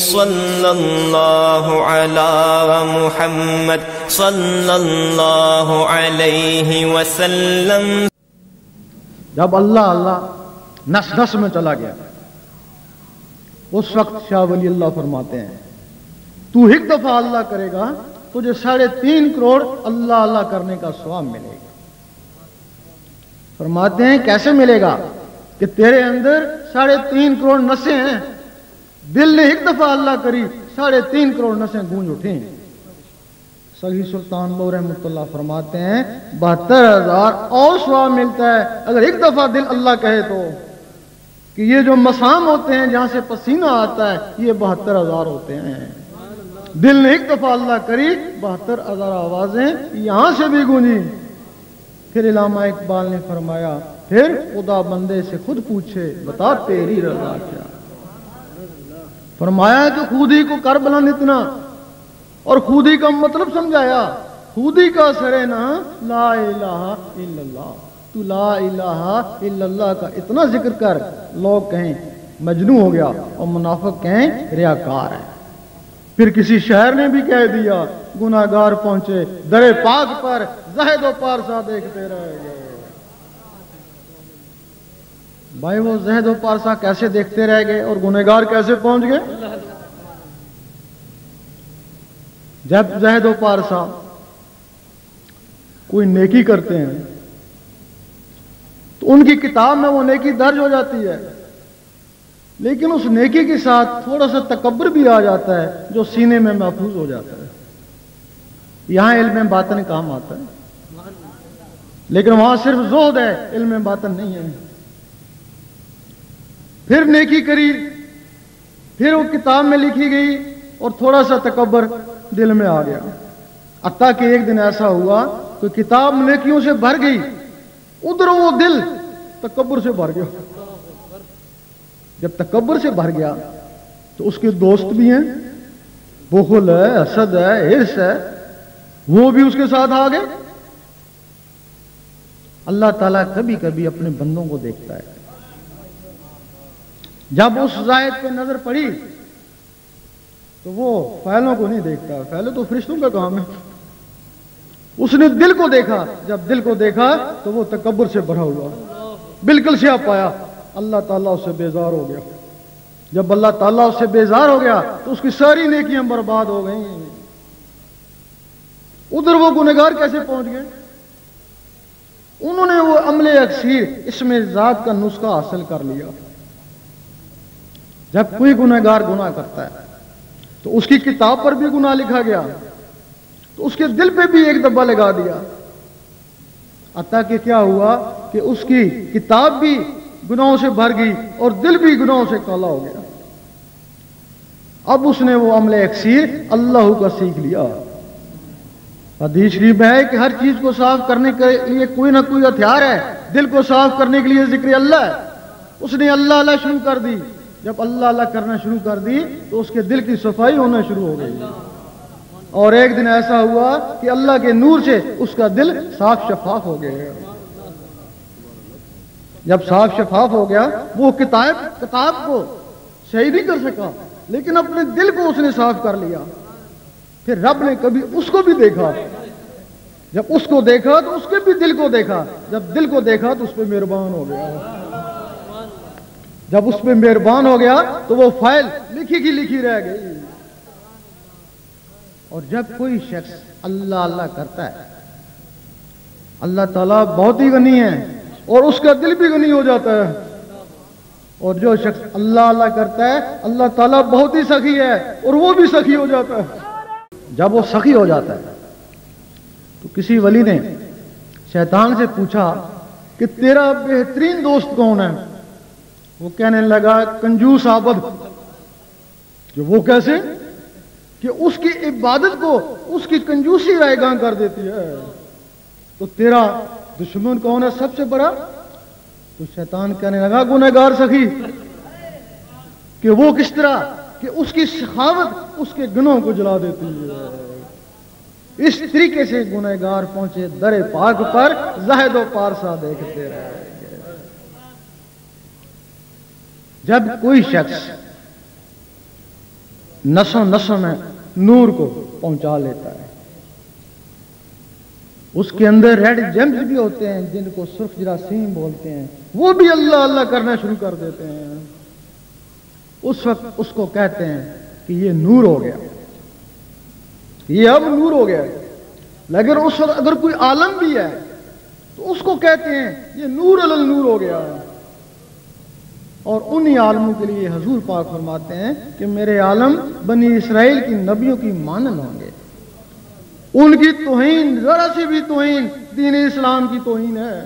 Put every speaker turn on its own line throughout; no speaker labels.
صلی اللہ علی محمد صلی اللہ علیہ وسلم۔
جب اللہ اللہ نس نس میں چلا گیا اس وقت شاہ ولی اللہ فرماتے ہیں تو ایک دفعہ اللہ کرے گا تجھے 3.5 کروڑ اللہ اللہ کرنے کا ثواب ملے گا۔ فرماتے ہیں کیسے ملے گا کہ تیرے اندر 3.5 کروڑ نسیں ہیں، دل نے ایک دفعہ اللہ کری 3.5 کروڑ نسیں گونج اٹھیں۔ سعدی سلطان لوہ رحمۃ اللہ فرماتے ہیں 72,000 اور ثواب ملتا ہے اگر ایک دفعہ دل اللہ کہے تو، کہ یہ جو مسام ہوتے ہیں جہاں سے پسینہ آتا ہے یہ 72,000 ہوتے ہیں۔ دل نے ایک دفعہ اللہ کری 72,000 آوازیں یہاں سے بھی گونجی۔ پھر علامہ اقبال نے فرمایا پھر خدا بندے سے خود پوچھے بتا تیری رضا کیا۔ فرمایا کہ خود ہی کو کر بلند اتنا، اور خود ہی کا مطلب سمجھایا، خود ہی کا سرے نا لا الہ الا اللہ، تو لا الہ الا اللہ کا اتنا ذکر کر لوگ کہیں مجنون ہو گیا اور منافق کہیں ریاکار ہے۔ پھر کسی شاعر نے بھی کہہ دیا گناہگار پہنچے در پاک پر زاہد و پارسا دیکھتے رہ گئے۔ بھائی وہ زاہد و پارسا کیسے دیکھتے رہ گئے اور گنہگار کیسے پہنچ گئے؟ جب زاہد و پارسا کوئی نیکی کرتے ہیں تو ان کی کتاب میں وہ نیکی درج ہو جاتی ہے، لیکن اس نیکی کے ساتھ تھوڑا سا تکبر بھی آ جاتا ہے جو سینے میں محفوظ ہو جاتا ہے۔ یہاں علم باطن کام آتا ہے، لیکن وہاں صرف زہد ہے، علم باطن نہیں ہے۔ پھر نیکی کری، پھر وہ کتاب میں لکھی گئی اور تھوڑا سا تکبر دل میں آ گیا، حتیٰ کہ ایک دن ایسا ہوا کہ کتاب نیکیوں سے بھر گئی، ادھر وہ دل تکبر سے بھر گیا۔ جب تکبر سے بھر گیا تو اس کے دوست بھی ہیں، بخل ہے، حسد ہے، ہرس ہے، وہ بھی اس کے ساتھ آ گئے۔ اللہ تعالیٰ کبھی کبھی اپنے بندوں کو دیکھتا ہے۔ جب اس زاہد پہ نظر پڑی تو وہ فعلوں کو نہیں دیکھتا، فعلیں تو فرشتوں کا کام ہے۔ اس نے دل کو دیکھا، جب دل کو دیکھا تو وہ تکبر سے بھرا ہوا، بالکل سیاہ پایا۔ اللہ تعالیٰ اس سے بیزار ہو گیا۔ جب اللہ تعالیٰ اس سے بیزار ہو گیا تو اس کی ساری نیکیاں برباد ہو گئیں۔ ادھر وہ گنہگار کیسے پہنچ گئے؟ انہوں نے وہ عمل اکثیر اسم ذات کا نسخہ حاصل کر لیا۔ جب کوئی گنہگار گناہ کرتا ہے تو اس کی کتاب پر بھی گناہ لکھا گیا تو اس کے دل پہ بھی ایک دبا لگا دیا، حتیٰ کہ کیا ہوا کہ اس کی کتاب بھی گناہوں سے بھر گئی اور دل بھی گناہوں سے کالا ہو گیا۔ اب اس نے وہ عمل اکثیر اللہ کا سیکھ لیا۔ حدیث شریف ہے کہ ہر چیز کو صاف کرنے کے لیے کوئی نہ کوئی ہتھیار ہے، دل کو صاف کرنے کے لیے ذکر اللہ ہے۔ اس نے اللہ اللہ شروع کر دی، جب اللہ اللہ کرنا شروع کر دی تو اس کے دل کی صفائی ہونا شروع ہو گئی، اور ایک دن ایسا ہوا کہ اللہ کے نور سے اس کا دل صاف شفاف ہو گیا۔ جب صاف شفاف ہو گیا وہ کتاب کو صحیح نہیں کر سکا، لیکن اپنے دل کو اس نے صاف کر لیا۔ پھر رب نے کبھی اس کو بھی دیکھا، جب اس کو دیکھا تو اس کے بھی دل کو دیکھا، جب دل کو دیکھا تو اس پہ مہربان ہو گیا۔ جب اس پہ مہربان ہو گیا تو وہ فائل لکھی کی لکھی رہ گئی۔ اور جب کوئی شخص اللہ اللہ کرتا ہے، اللہ تعالیٰ بہت ہی غنی ہے اور اس کا دل بھی غنی ہو جاتا ہے، اور جو شخص اللہ اللہ کرتا ہے اللہ تعالیٰ بہت ہی سخی ہے اور وہ بھی سخی ہو جاتا ہے۔ جب وہ سخی ہو جاتا ہے تو کسی ولی نے شیطان سے پوچھا کہ تیرا بہترین دوست کون ہے؟ وہ کہنے لگا کنجوس عابد۔ کہ وہ کیسے؟ کہ اس کی عبادت کو اس کی کنجوسی رائے گاں کر دیتی ہے۔ تو تیرا دشمن کون ہے سب سے بڑا؟ تو شیطان کہنے لگا گنہگار سخی۔ کہ وہ کس طرح؟ کہ اس کی سخاوت اس کے گناہوں کو جلا دیتی ہے۔ اس طریقے سے گنہگار پہنچے در پاک پر، زاہد و پارسا دیکھتے رہ گئے۔ جب کوئی شخص नसों नसों में नूर को पहुंचा लेता है। उसके अंदर रेड जेम्स भी होते हैं जिनको सुर्ख जरासीम बोलते हैं, वो भी अल्लाह अल्लाह करना शुरू कर देते हैं। उस वक्त उसको कहते हैं कि ये नूर हो गया, ये अब नूर हो गया। लेकिन उस वक्त अगर कोई आलम भी है तो उसको कहते हैं ये नूर अलल नूर हो गया। और उन्हीं आलमों के लिए हजूर पाक फरमाते हैं कि मेरे आलम बनी इसराइल की नबियों की मानन होंगे। उनकी तौहीन, जरा सी भी तौहीन दीन इस्लाम की तौहीन है।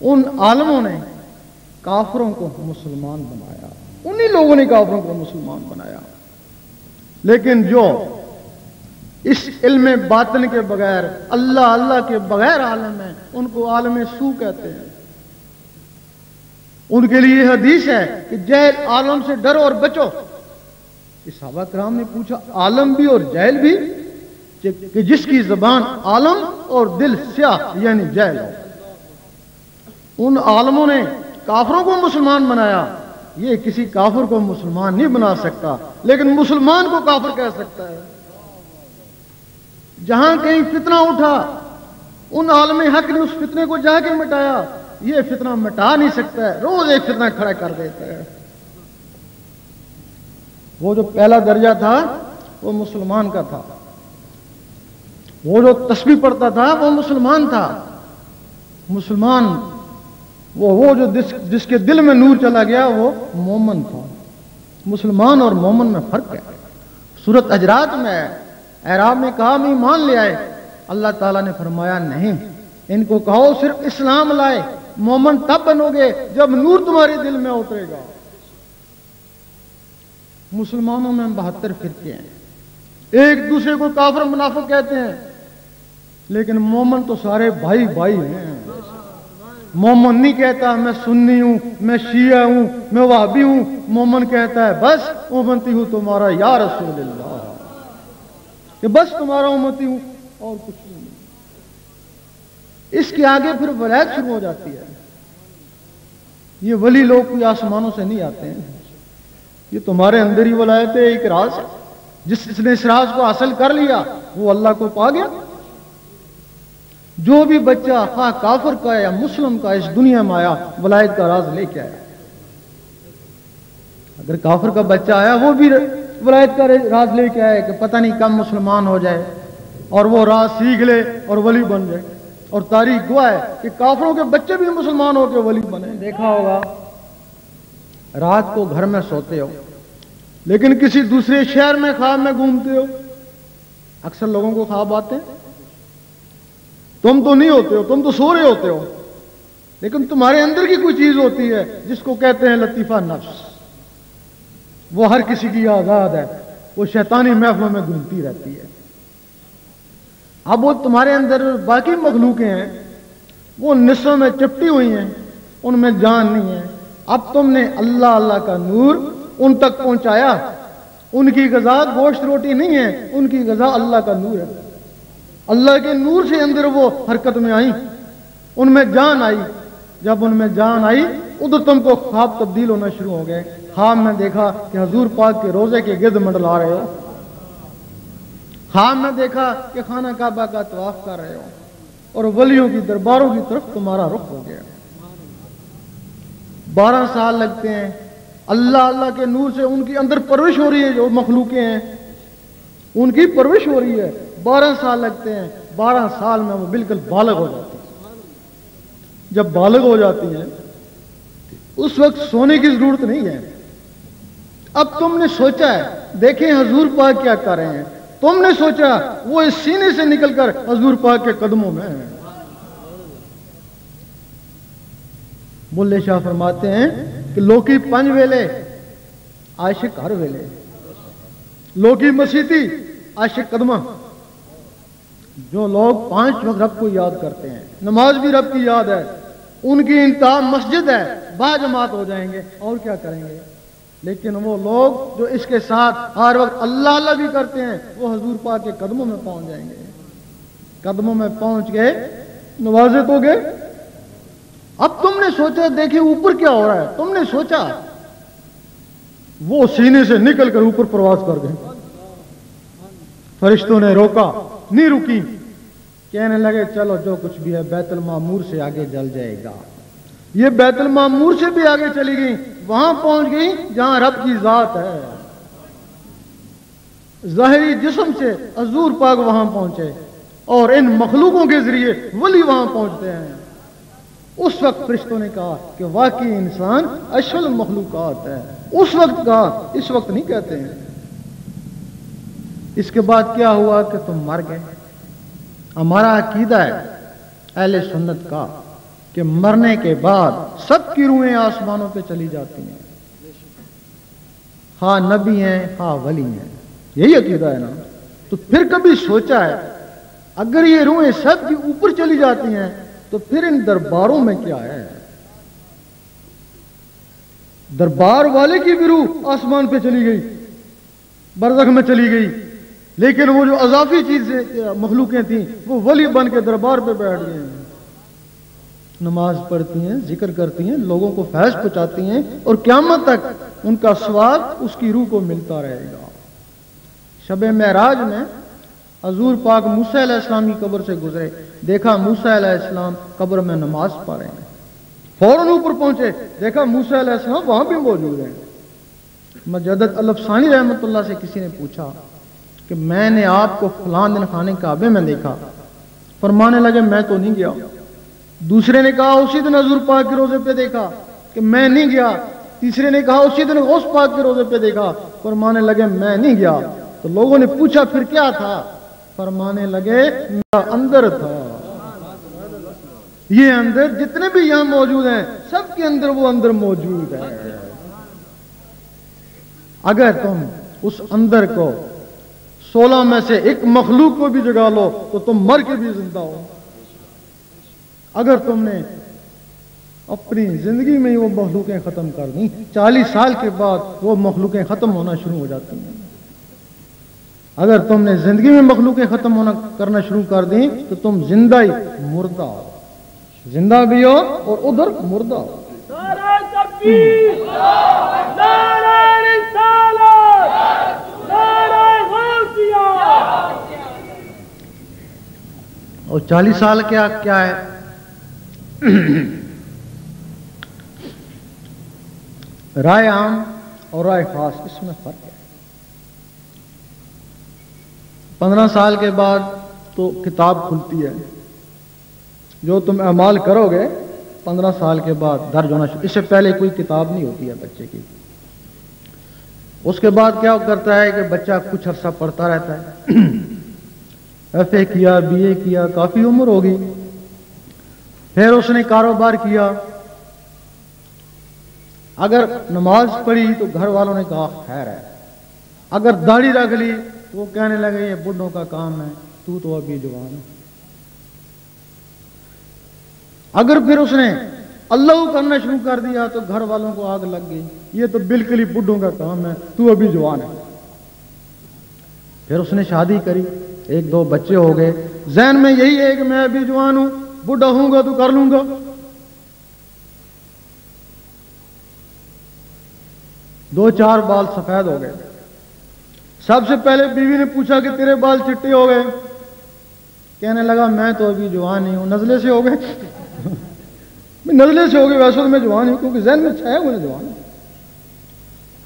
उन आलमों ने काफरों को मुसलमान बनाया, उन्हीं लोगों ने काफरों को मुसलमान बनाया। लेकिन जो इस इल्म बातिन के बगैर, अल्लाह अल्लाह के बगैर आलम है, उनको आलम सू कहते हैं। उनके लिए हदीस है कि जहल आलम से डरो और बचो। सहाबा कराम ने पूछा आलम भी और जहल भी, कि जिसकी जबान आलम और दिल स्याह यानी जहल हो। उन आलमों ने काफरों को मुसलमान बनाया। ये किसी काफिर को मुसलमान नहीं बना सकता, लेकिन मुसलमान को काफिर कह सकता है। जहां कहीं फितना उठा, उन आलम हक ने उस फितने को जाके मिटाया। ये फितना मिटा नहीं सकता है, रोज एक फितना खड़ा कर देता है। वो जो पहला दर्जा था वो मुसलमान का था, वो जो तस्बीह पढ़ता था वो मुसलमान था। मुसलमान वो जो जिसके दिल में नूर चला गया वो मोमन था। मुसलमान और मोमन में फर्क है। सूरत हजरात में एराब में कहा मैं ईमान ले आए, अल्लाह ताला ने फरमाया नहीं, इनको कहो सिर्फ इस्लाम लाए। मोमन तब बनोगे जब नूर तुम्हारे दिल में उतरेगा। मुसलमानों में 72 फिरके हैं, एक दूसरे को काफिर मुनाफिक कहते हैं, लेकिन मोमन तो सारे भाई भाई हैं। मोमन नहीं कहता मैं सुन्नी हूं, मैं शिया हूं, मैं वहाबी हूं। मोमन कहता है बस उम्मती हूं तुम्हारा या रसूलल्लाह, कि बस तुम्हारा उम्मती हूं और कुछ नहीं। इसके आगे फिर वलायत शुरू हो जाती है। ये वली लोग कोई आसमानों से नहीं आते हैं, ये तुम्हारे अंदर ही वलायत है। एक राज है, जिसने इस राज को हासिल कर लिया वो अल्लाह को पा गया। जो भी बच्चा खा काफिर का या मुस्लिम का इस दुनिया में आया, वलायत का राज लेके आया। अगर काफिर का बच्चा आया वो भी वलायत का राज लेके आया कि पता नहीं कब मुसलमान हो जाए और वो राज सीख ले और वली बन जाए। और तारीख गवाह है कि काफिरों के बच्चे भी मुसलमान होकर वली बने। देखा होगा रात को घर में सोते हो लेकिन किसी दूसरे शहर में ख्वाब में घूमते हो। अक्सर लोगों को ख्वाब आते हैं, तुम तो नहीं होते हो, तुम तो सो रहे होते हो, लेकिन तुम्हारे अंदर की कोई चीज होती है जिसको कहते हैं लतीफा नफ्स। वो हर किसी की आजाद है, वो शैतानी महफिलों में घूमती रहती है। अब वो तुम्हारे अंदर बाकी मखलूकें हैं, वो निस्सों में चिपटी हुई हैं, उनमें जान नहीं है। अब तुमने अल्लाह अल्लाह का नूर उन तक पहुंचाया। उनकी गजा गोश्त रोटी नहीं है, उनकी गजा अल्लाह का नूर है। अल्लाह के नूर से अंदर वो हरकत में आई, उनमें जान आई। जब उनमें जान आई उधर तुमको ख्वाब तब्दील होना शुरू हो गए। ख्वाब में देखा कि हजूर पाक के रोजे के गिर्द मंडला रहे हो। ख्वाब में देखा कि खाना काबा का तवाफ कर रहे हो और वलियों की दरबारों की तरफ तुम्हारा रुख हो गया। 12 साल लगते हैं, अल्लाह अल्लाह के नूर से उनकी अंदर परवरिश हो रही है। जो मखलूकें हैं उनकी परवरिश हो रही है। 12 साल लगते हैं, 12 साल में वो बिल्कुल बालग हो जाती है। जब बालग हो जाती है उस वक्त सोने की जरूरत नहीं है। अब तुमने सोचा है, देखें हजूर पाक क्या कर रहे हैं, तुमने सोचा वो इस सीने से निकलकर हजूर पाक के कदमों में है। बुल्ले शाह फरमाते हैं कि लोकी 5 वेले आशिक हर वेले, लोकी मसीती आशिक कदमा। जो लोग 5 वक्त रब को याद करते हैं, नमाज भी रब की याद है, उनकी इंतहा मस्जिद है, बाजमात हो जाएंगे और क्या करेंगे। लेकिन वो लोग जो इसके साथ हर वक्त अल्लाह अल्लाह भी करते हैं, वो हजूर पाक के कदमों में पहुंच जाएंगे। कदमों में पहुंच गए, नवाजे तो गए। अब तुमने सोचा, देखिए ऊपर क्या हो रहा है, तुमने सोचा وہ सीने से निकल कर ऊपर प्रवास कर गए। फरिश्तों ने रोका, नहीं रुकी, कहने लगे चलो जो कुछ भी है बैतुल मामूर से आगे जल जाएगा। ये बैतुल मामूर से भी आगे चली गई, वहां पहुंच गई जहां रब की जात है। ज़ाहिरी जिस्म से हजूर पाक वहां पहुंचे और इन मखलूकों के जरिए वली वहां पहुंचते हैं। उस वक्त फरिश्तों ने कहा कि वाकई इंसान अशल मखलूकात है। उस वक्त कहा, इस वक्त नहीं कहते हैं। इसके बाद क्या हुआ कि तुम मर गए। हमारा अकीदा है अहले सुन्नत का कि मरने के बाद सबकी रूहें आसमानों पे चली जाती हैं, हाँ नबी हैं हाँ वली हैं, यही अकीदा है ना। तो फिर कभी सोचा है अगर ये रूहें सबकी ऊपर चली जाती हैं तो फिर इन दरबारों में क्या है? दरबार वाले की भी रूह आसमान पे चली गई, बरज़ख में चली गई, लेकिन वो जो अज़ाफी चीजें मखलूकें थी वो वली बन के दरबार पे बैठ गए हैं, नमाज पढ़ती हैं, जिक्र करती हैं, लोगों को फैज़ पहुंचाती हैं और क़यामत तक उनका स्वाब उसकी रूह को मिलता रहेगा। शब मेराज में हजूर पाक मूसा अलैहिस्सलाम की कब्र से गुजरे, देखा मूसा अलैहिस्सलाम कब्र में नमाज पढ़ रहे हैं। फौरन ऊपर पहुंचे, देखा मूसा अलैहिस्सलाम वहां भी मौजूद हैं। मजद्दद अल-अफ़सानी रहमतुल्लाह से किसी ने पूछा कि मैंने आपको फलां दिन खाने काबे में देखा, फरमाने लगे मैं तो नहीं गया। दूसरे ने कहा उसी दिन हजूर पाक के रोजे पे देखा कि मैं नहीं गया। तीसरे ने कहा उसी दिन गौस पाक के रोजे पे देखा, फरमाने लगे मैं नहीं गया। तो लोगों ने पूछा फिर क्या था? फरमाने लगे मेरा अंदर था। ये अंदर जितने भी यहां मौजूद हैं सबके अंदर वो अंदर मौजूद है। अगर तुम उस अंदर को 16 में से एक मखलूक को भी जगा लो तो तुम मर के भी जिंदा हो। अगर तुमने अपनी जिंदगी में ही वो मखलूकें खत्म कर दी, 40 साल के बाद वो मखलूकें खत्म होना शुरू हो जाती हैं। अगर तुमने जिंदगी में मखलूकें खत्म होना करना शुरू कर दी तो तुम जिंदा ही मुर्दा हो, जिंदा भी हो और उधर मुर्दा हो। और 40 साल क्या क्या है? राय आम और राय खास, इसमें फर्क है। 15 साल के बाद तो किताब खुलती है, जो तुम अमाल करोगे 15 साल के बाद दर्ज होना शुरू। इससे पहले कोई किताब नहीं होती है बच्चे की। उसके बाद क्या करता है कि बच्चा कुछ अरसा पढ़ता रहता है, एफए किया, बीए किया, काफी उम्र होगी, फिर उसने कारोबार किया। अगर नमाज पढ़ी तो घर वालों ने कहा खैर है, अगर दाढ़ी रख ली तो वो कहने लगे ये बुढ़ों का काम है, तू तो अभी जवान है। अगर फिर उसने अल्लाह करना शुरू कर दिया तो घर वालों को आग लग गई, ये तो बिल्कुल ही बुढ़ों का काम है, तू अभी जवान है। फिर उसने शादी करी, 1-2 बच्चे हो गए, ज़हन में यही है कि मैं अभी जवान हूं, बुढ़ा हूंगा तो कर लूंगा। दो चार बाल सफेद हो गए। सबसे पहले बीवी ने पूछा कि तेरे बाल चिट्टे हो गए, कहने लगा मैं तो अभी जवान नहीं हूं, नजले से हो गए। नजले से हो गए, वैसे तो मैं जवान हूं, क्योंकि ज़हन में छाया हुआ जवान है।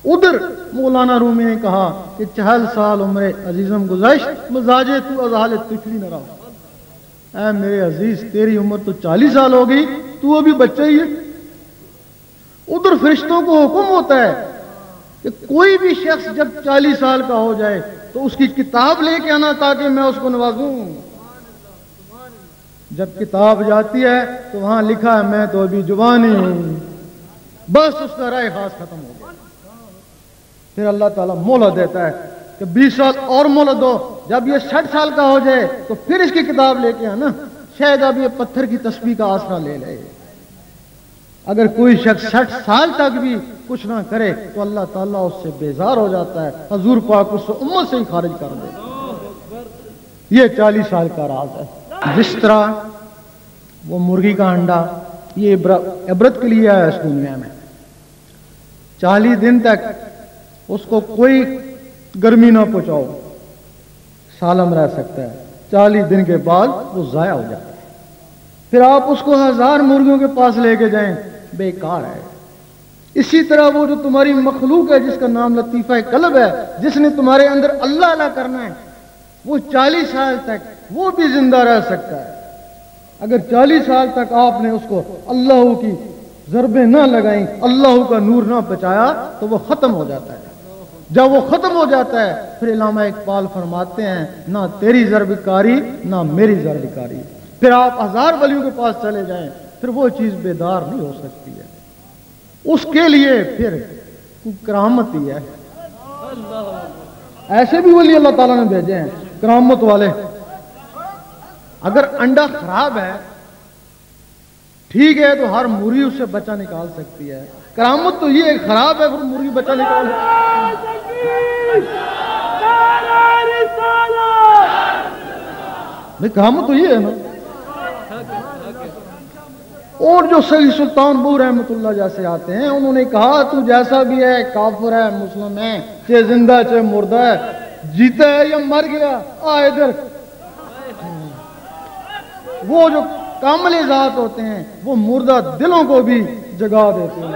उधर मौलाना रूमी ने कहा कि 40 साल उम्र अजीजम गुज़श्त, मजाजे तू अज़हाल तिफली न रहा। ऐ मेरे अजीज तेरी उम्र तो 40 साल हो गई, तू अभी बच्चा ही है। उधर फरिश्तों को हुक्म होता है कि कोई भी शख्स जब 40 साल का हो जाए तो उसकी किताब लेके आना ताकि मैं उसको नवाजूं। जब किताब जाती है तो वहां लिखा है मैं तो अभी जवान ही हूं, बस उसका राय खास खत्म हो गया। फिर अल्लाह ताला मोहलत देता है कि 20 साल और मोहलत दो, जब ये 60 साल का हो जाए तो फिर इसकी किताब लेके आना, शायद अब ये पत्थर की तस्बीह का आसरा ले ले। अगर कोई शख्स 60 साल तक भी कुछ ना करे तो अल्लाह ताला उससे बेजार हो जाता है, हजूर पाक उसको उम्मत से ही खारिज कर दे। ये 40 साल का राज है। जिस तरह वो मुर्गी का अंडा ये इबरत के लिए है इस दुनिया में, 40 दिन तक اس کو کوئی گرمی نہ پہنچاؤ، سالم رہ سکتا ہے، 40 دن کے بعد وہ ضائع ہو جاتا ہے۔ پھر آپ اس کو 1000 مرغیوں کے پاس لے کے جائیں، بیکار ہے۔ اسی طرح وہ جو تمہاری مخلوق ہے جس کا نام لطیفہ قلب ہے، جس نے تمہارے اندر اللہ اللہ کرنا ہے، وہ 40 سال تک وہ بھی زندہ رہ سکتا ہے۔ اگر 40 سال تک آپ نے اس کو اللہ کی ضربیں نہ لگائیں، اللہ کا نور نہ بچایا تو وہ ختم ہو جاتا ہے۔ جب وہ ختم ہو جاتا ہے پھر علامہ اقبال فرماتے ہیں نہ تیری ضرب کاری نہ میری ضرب کاری۔ پھر آپ 1000 ولیوں کے پاس چلے جائیں، پھر وہ چیز بیدار نہیں ہو سکتی ہے۔ اس کے لیے پھر کرامت ہی ہے۔ ایسے بھی ولی اللہ تعالیٰ نے بھیجے ہیں کرامت والے۔ اگر انڈا خراب ہے ٹھیک ہے تو ہر مرغی اس سے بچہ نکال سکتی ہے، کرامت تو یہ ہے خراب ہے پھر مرغی بچہ نکال نہیں، کرامت تو یہ ہے نا۔ اور جو سید سلطان بو رحمت اللہ جیسے آتے ہیں، انہوں نے کہا تو جیسا بھی ہے، کافر ہے، مسلم ہے، چاہے زندہ ہے چاہے مردہ ہے، جیتا ہے یا مر گیا، آ ادھر۔ وہ جو کامل ذات ہوتے ہیں وہ مردہ دلوں کو بھی جگا دیتے ہیں۔